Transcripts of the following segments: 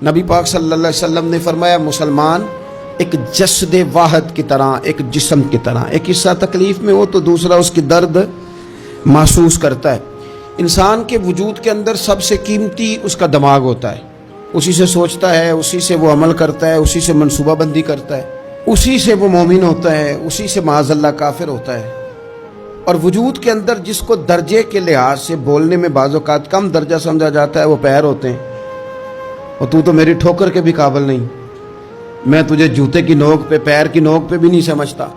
نبی پاک صلی اللہ علیہ وسلم نے فرمایا مسلمان ایک جسد واحد کی طرح، ایک جسم کی طرح، ایک حصہ تکلیف میں ہو تو دوسرا اس کی درد محسوس کرتا ہے۔ انسان کے وجود کے اندر سب سے قیمتی اس کا دماغ ہوتا ہے، اسی سے سوچتا ہے، اسی سے وہ عمل کرتا ہے، اسی سے منصوبہ بندی کرتا ہے، اسی سے وہ مومن ہوتا ہے، اسی سے معاذ اللہ کافر ہوتا ہے۔ اور وجود کے اندر جس کو درجے کے لحاظ سے بولنے میں بعض اوقات کم درجہ سمجھا جاتا ہے وہ پیر ہوتے ہیں۔ اور تو میری ٹھوکر کے بھی قابل نہیں، میں تجھے جوتے کی نوک پہ، پیر کی نوک پہ بھی نہیں سمجھتا۔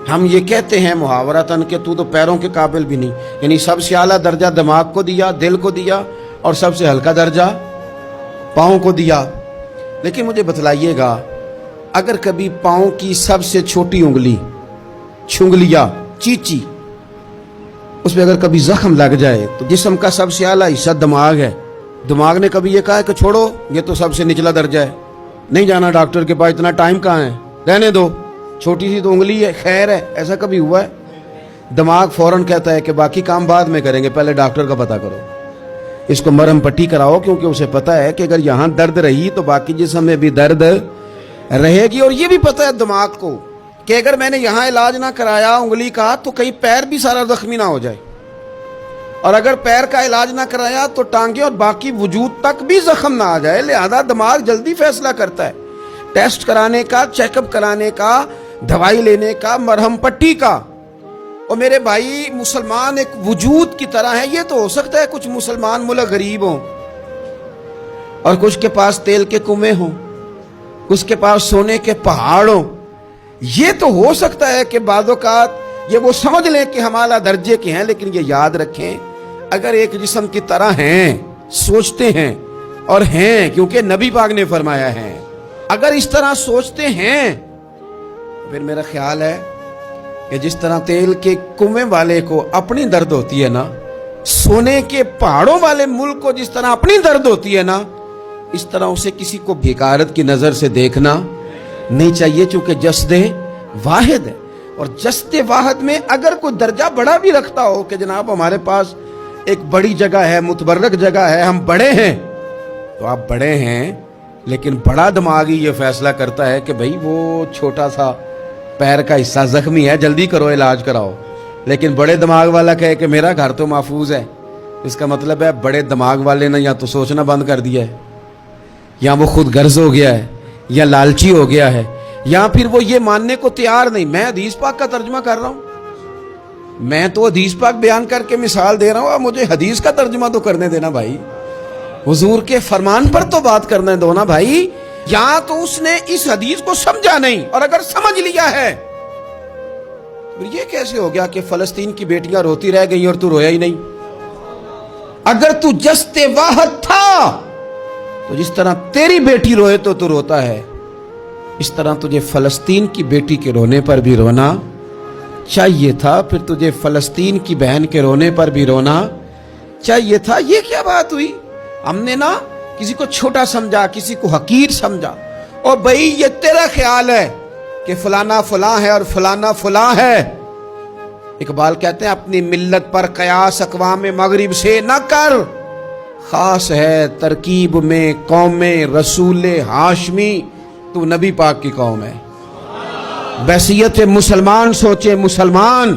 ہم یہ کہتے ہیں محاورتاً کہ تو پیروں کے قابل بھی نہیں، یعنی سب سے اعلیٰ درجہ دماغ کو دیا، دل کو دیا، اور سب سے ہلکا درجہ پاؤں کو دیا۔ لیکن مجھے بتلائیے گا، اگر کبھی پاؤں کی سب سے چھوٹی انگلی چھنگلیا، چیچی، اس پہ اگر کبھی زخم لگ جائے تو جسم کا سب سے اعلیٰ حصہ دماغ ہے، دماغ نے کبھی یہ کہا ہے کہ چھوڑو یہ تو سب سے نچلا درجہ ہے، نہیں جانا ڈاکٹر کے پاس، اتنا ٹائم کہاں ہے، رہنے دو، چھوٹی سی تو انگلی ہے، خیر ہے؟ ایسا کبھی ہوا ہے؟ دماغ فوراً کہتا ہے کہ باقی کام بعد میں کریں گے، پہلے ڈاکٹر کا پتہ کرو، اس کو مرہم پٹی کراؤ، کیونکہ اسے پتہ ہے کہ اگر یہاں درد رہی تو باقی جسم میں بھی درد رہے گی۔ اور یہ بھی پتہ ہے دماغ کو کہ اگر میں نے یہاں علاج نہ کرایا انگلی کا تو کہیں پیر بھی سارا زخمی نہ ہو جائے، اور اگر پیر کا علاج نہ کرایا تو ٹانگیں اور باقی وجود تک بھی زخم نہ آ جائے۔ لہذا دماغ جلدی فیصلہ کرتا ہے، ٹیسٹ کرانے کا، چیک اپ کرانے کا، دوائی لینے کا، مرہم پٹی کا۔ اور میرے بھائی مسلمان ایک وجود کی طرح ہے۔ یہ تو ہو سکتا ہے کچھ مسلمان ملک غریب ہوں اور کچھ کے پاس تیل کے کنویں ہوں، کچھ کے پاس سونے کے پہاڑ ہوں، یہ تو ہو سکتا ہے کہ بعض اوقات یہ وہ سمجھ لیں کہ ہم اعلیٰ درجے کے ہیں، لیکن یہ یاد رکھیں اگر ایک جسم کی طرح ہیں، سوچتے ہیں اور ہیں، کیونکہ نبی پاک نے فرمایا ہے، اگر اس طرح سوچتے ہیں پھر میرا خیال ہے کہ جس طرح تیل کے کنویں والے کو اپنی درد ہوتی ہے نا، سونے کے پہاڑوں والے ملک کو جس طرح اپنی درد ہوتی ہے نا، اس طرح اسے کسی کو بھیکارت کی نظر سے دیکھنا نہیں چاہیے، چونکہ جسد واحد ہے۔ اور جسد واحد میں اگر کوئی درجہ بڑا بھی رکھتا ہو کہ جناب ہمارے پاس ایک بڑی جگہ ہے، متبرک جگہ ہے، ہم بڑے ہیں، تو آپ بڑے ہیں، لیکن بڑا دماغ ہی یہ فیصلہ کرتا ہے کہ بھئی وہ چھوٹا سا پیر کا حصہ زخمی ہے، جلدی کرو، علاج کراؤ۔ لیکن بڑے دماغ والا کہے کہ میرا گھر تو محفوظ ہے، اس کا مطلب ہے بڑے دماغ والے نے یا تو سوچنا بند کر دیا ہے، یا وہ خود غرض ہو گیا ہے، یا لالچی ہو گیا ہے، یا پھر وہ یہ ماننے کو تیار نہیں۔ میں حدیث پاک کا ترجمہ کر رہا ہوں، میں تو حدیث پاک بیان کر کے مثال دے رہا ہوں، اب مجھے حدیث کا ترجمہ تو کرنے دینا بھائی، حضور کے فرمان پر تو بات کرنے دو نا بھائی۔ یا تو اس نے اس حدیث کو سمجھا نہیں، اور اگر سمجھ لیا ہے تو یہ کیسے ہو گیا کہ فلسطین کی بیٹیاں روتی رہ گئیں اور تو رویا ہی نہیں؟ اگر تو جسد واحد تھا تو جس طرح تیری بیٹی روئے تو روتا ہے، اس طرح تجھے فلسطین کی بیٹی کے رونے پر بھی رونا چاہیے تھا، پھر تجھے فلسطین کی بہن کے رونے پر بھی رونا چاہیے تھا۔ یہ کیا بات ہوئی؟ ہم نے نا کسی کو چھوٹا سمجھا، کسی کو حقیر سمجھا، اور بھئی یہ تیرا خیال ہے کہ فلانا فلاں ہے اور فلانا فلاں ہے۔ اقبال کہتے ہیں اپنی ملت پر قیاس اقوام مغرب سے نہ کر، خاص ہے ترکیب میں قوم رسول ہاشمی، تو نبی پاک کی قوم ہے۔ بحثیت مسلمان سوچے مسلمان۔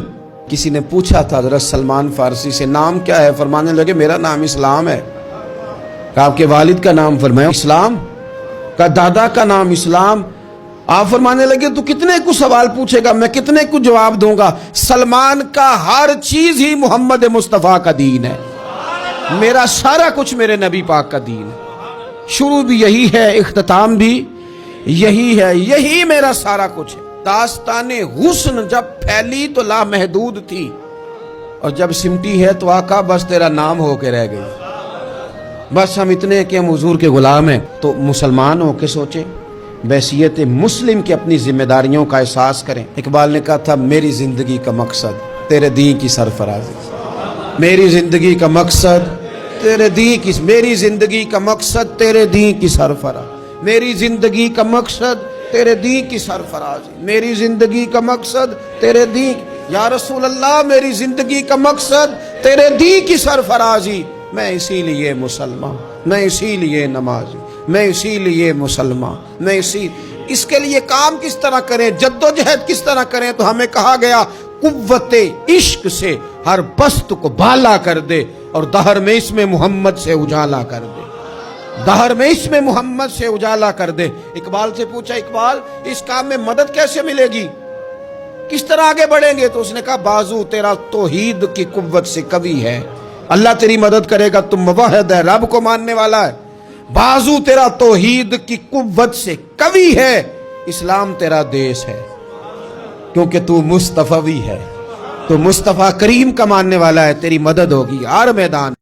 کسی نے پوچھا تھا حضرت سلمان فارسی سے نام کیا ہے، فرمانے لگے میرا نام اسلام ہے۔ آپ کے والد کا نام فرمایا اسلام، کا دادا کا نام اسلام۔ آپ فرمانے لگے تو کتنے کو سوال پوچھے گا، میں کتنے کو جواب دوں گا؟ سلمان کا ہر چیز ہی محمد مصطفیٰ کا دین ہے، میرا سارا کچھ میرے نبی پاک کا دین ہے، شروع بھی یہی ہے، اختتام بھی یہی ہے، یہی میرا سارا کچھ ہے۔ داستان حسن جب پھیلی تو لامحدود تھی، اور جب سمٹی ہے تو آقا بس تیرا نام ہو کے رہ گئی۔ بس ہم اتنے کہ ہم حضور کے غلام ہیں۔ تو مسلمان ہو کے سوچیں، بحیثیت مسلم کی اپنی ذمہ داریوں کا احساس کریں۔ اقبال نے کہا تھا میری زندگی کا مقصد تیرے دین کی سرفرازی، میری زندگی کا مقصد تیرے دین کی، میری زندگی کا مقصد تیرے دین کی سرفراز، میری زندگی کا مقصد تیرے دین کی سرفرازی، میری زندگی کا مقصد تیرے دین، یا رسول اللہ میری زندگی کا مقصد تیرے دین کی سرفرازی، میں اسی لیے مسلمان، میں اسی لیے نمازی، میں اسی لیے مسلمان، میں اس کے لیے کام کس طرح کریں، جدوجہد کس طرح کریں؟ تو ہمیں کہا گیا قوت عشق سے ہر پست کو بالا کر دے اور دہر میں اس میں محمد سے اجالا کر دے، دہر میں اس میں محمد سے اجالا کر دے۔ اقبال سے پوچھا، اقبال اس کام میں مدد کیسے ملے گی، کس طرح آگے بڑھیں گے؟ تو اس نے کہا بازو تیرا توحید کی قوت سے قوی ہے، اللہ تیری مدد کرے گا، تم موحد ہے، رب کو ماننے والا ہے، بازو تیرا توحید کی قوت سے قوی ہے، اسلام تیرا دیس ہے، کیونکہ تو مصطفی ہے، تو مصطفیٰ کریم کا ماننے والا ہے، تیری مدد ہوگی ہر میدان۔